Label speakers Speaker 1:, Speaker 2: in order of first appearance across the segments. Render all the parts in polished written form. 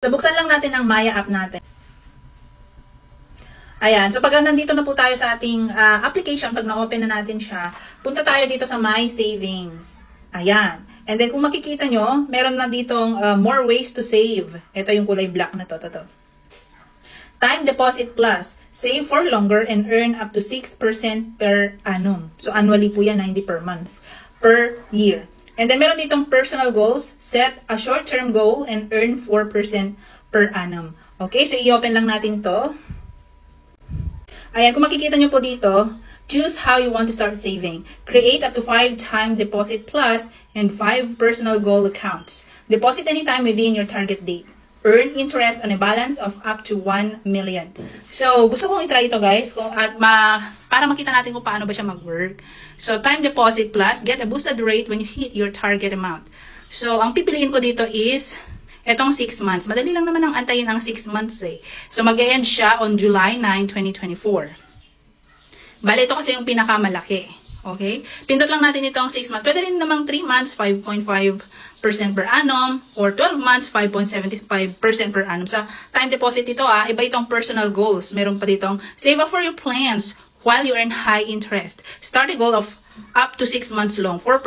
Speaker 1: So, buksan lang natin ang Maya app natin. Ayan. So, pag nandito na po tayo sa ating application, pag na-open na natin siya, punta tayo dito sa My Savings. Ayan. And then, kung makikita nyo, meron na ditong more ways to save. Ito yung kulay black na to. Time Deposit Plus. Save for longer and earn up to 6% per annum. So, annually po yan, 90 per month. Per year. And then, meron ditong personal goals. Set a short-term goal and earn 4% per annum. Okay, so i-open lang natin to. Ayan, kung makikita nyo po dito, choose how you want to start saving. Create up to 5 time deposit plus and 5 personal goal accounts. Deposit anytime within your target date. Earn interest on a balance of up to 1 million. So, gusto kong i-try ito guys, para makita natin kung paano ba siya mag-work. So, time deposit plus, get a boosted rate when you hit your target amount. So, ang pipiliin ko dito is, etong 6 months. Madali lang naman ang antayin ang 6 months eh. So, mag-e-end siya on July 9, 2024. Bale, ito kasi yung pinakamalaki. Okay? Pindot lang natin itong 6 months. Pwede rin namang 3 months, 5.5% per annum, or 12 months, 5.75% per annum. Sa time deposit ito, iba itong personal goals. Meron pa ditong save up for your plans while you earn high interest. Start a goal of up to 6 months long. 4%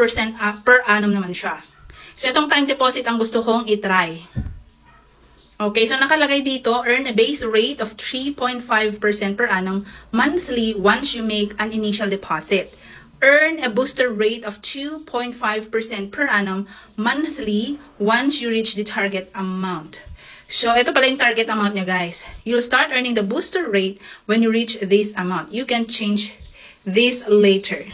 Speaker 1: per annum naman siya. So, itong time deposit ang gusto kong itry. Okay, so nakalagay dito, earn a base rate of 3.5% per annum monthly once you make an initial deposit. Earn a booster rate of 2.5% per annum monthly once you reach the target amount. So, ito pala yung target amount niya, guys. You'll start earning the booster rate when you reach this amount. You can change this later.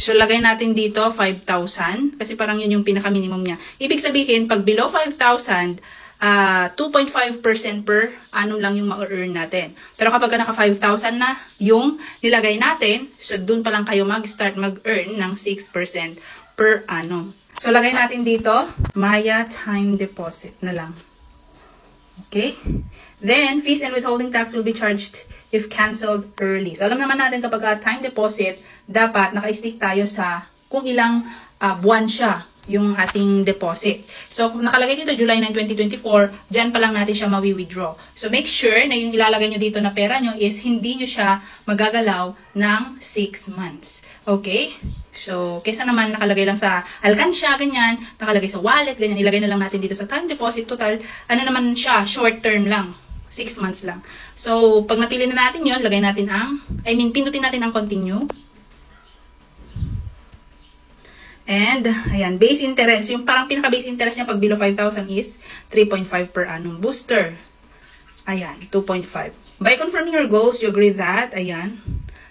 Speaker 1: So, lagay natin dito 5,000 kasi parang yun yung pinaka-minimum niya. Ibig sabihin, pag below 5,000, 2.5% per annum lang yung ma-earn natin. Pero kapag naka 5,000 na yung nilagay natin, so dun pa lang kayo mag-start mag-earn ng 6% per annum. So, lagay natin dito, Maya Time Deposit na lang. Okay? Then, fees and withholding tax will be charged if canceled early. So, alam naman natin kapag time deposit, dapat naka-stick tayo sa kung ilang buwan siya yung ating deposit. So, nakalagay dito July 9, 2024, dyan pa lang natin siya mawi-withdraw. So, make sure na yung ilalagay nyo dito na pera nyo is hindi nyo siya magagalaw ng 6 months. Okay? So, kesa naman nakalagay lang sa alkansya, ganyan, nakalagay sa wallet, ganyan, ilagay na lang natin dito sa time deposit. Total, ano naman siya, short term lang. 6 months lang. So, pag napili na natin yon, lagay natin pindutin natin ang continue. And, ayan, base interest. Yung parang pinaka-base interest niya pag below 5,000 is 3.5 per annum. Booster. Ayan, 2.5. By confirming your goals, you agree that, ayan.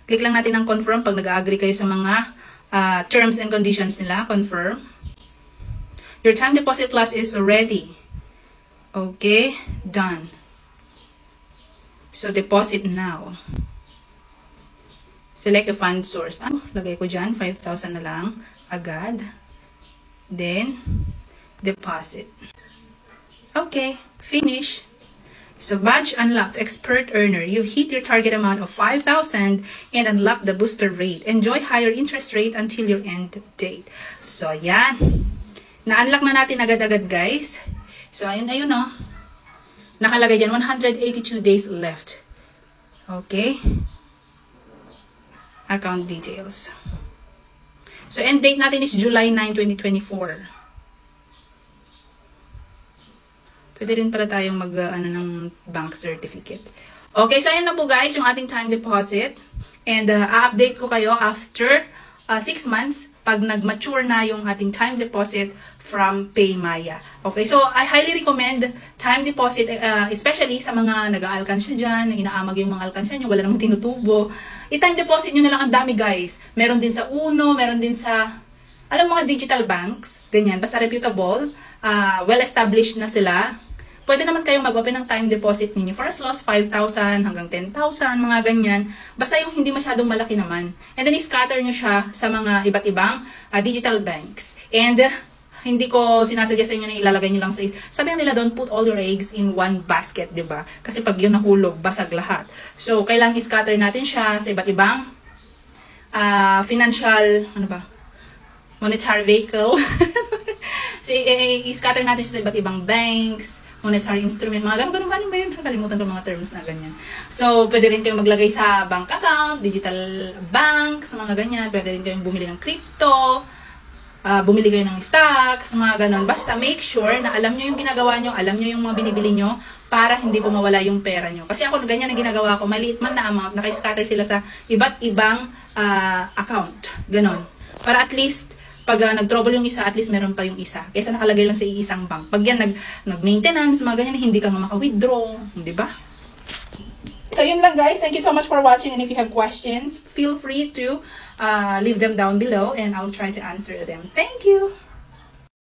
Speaker 1: Click lang natin ang confirm pag nag-agree kayo sa mga terms and conditions nila. Confirm. Your time deposit plus is ready. Okay, done. So, deposit now. Select a fund source. Lagay ko dyan, 5,000 na lang. Agad. Then, deposit. Okay, finish. So, badge unlocked, expert earner. You've hit your target amount of 5,000 and unlocked the booster rate. Enjoy higher interest rate until your end date. So, yan. Na-unlock na natin agad-agad, guys. So, ayun, nakalagay dyan, 182 days left. Okay. Account details. So, end date natin is July 9, 2024. Pwede rin pala tayong ng bank certificate. Okay, so ayan na po guys, yung ating time deposit. And, update ko kayo after 6 months pag nag-mature na yung ating time deposit from PayMaya. Okay, so I highly recommend time deposit, especially sa mga nag-aalkansya dyan, na inaamag yung mga alkansya nyo, wala namang tinutubo. I-time deposit nyo na lang, ang dami guys. Meron din sa Uno, meron din sa, mga digital banks, ganyan, basta reputable, well-established na sila. Pwede naman kayong mag-open ng time deposit ninyo for as low as 5,000 hanggang 10,000, mga ganyan. Basta yung hindi masyadong malaki naman. And then, scatter nyo siya sa mga iba't ibang digital banks. And, hindi ko sinasuggest sa inyo na ilalagay nyo lang sa sabihan nila doon, put all your eggs in one basket, di ba? Kasi pag yun nahulog, basag lahat. So, kailangang scatter natin siya sa iba't ibang financial, monetary vehicle. So, i-scatter natin siya sa iba't ibang banks, monetary instrument, mga ganun ba yun? Nakalimutan ko mga terms na ganyan. So, pwede rin kayong maglagay sa bank account, digital bank, sa mga ganyan. Pwede rin kayong bumili ng crypto, bumili kayo ng stocks, mga ganun. Basta make sure na alam nyo yung ginagawa nyo, alam nyo yung mga binibili nyo, para hindi po mawala yung pera nyo. Kasi ako, ganyan na ginagawa ko, maliit man na amount, naka-scatter sila sa iba't ibang account. Ganon. Para at least, pag nag-trouble yung isa, at least meron pa yung isa. Kaysa nakalagay lang sa iisang bank. Pag yan nag-maintenance, mga ganyan, hindi ka maka-withdraw. Di ba? So, yun lang guys. Thank you so much for watching. And if you have questions, feel free to leave them down below and I'll try to answer them. Thank you!